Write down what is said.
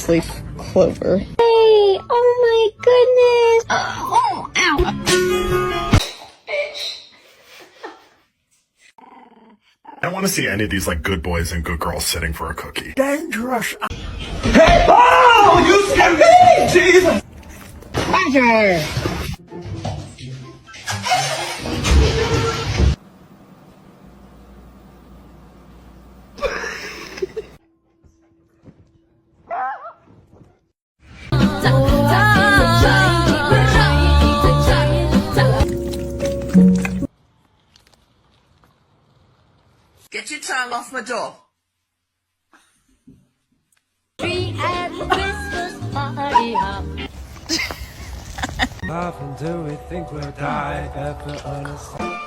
three-leaf clover. Hey, oh my goodness. Oh, ow. I don't want to see any of these like good boys and good girls sitting for a cookie. Dangerous. Hey, oh, you scared me! Jesus! Roger. Get your tongue off my door. At the Christmas party hop. Laugh until we think we'll die after honest.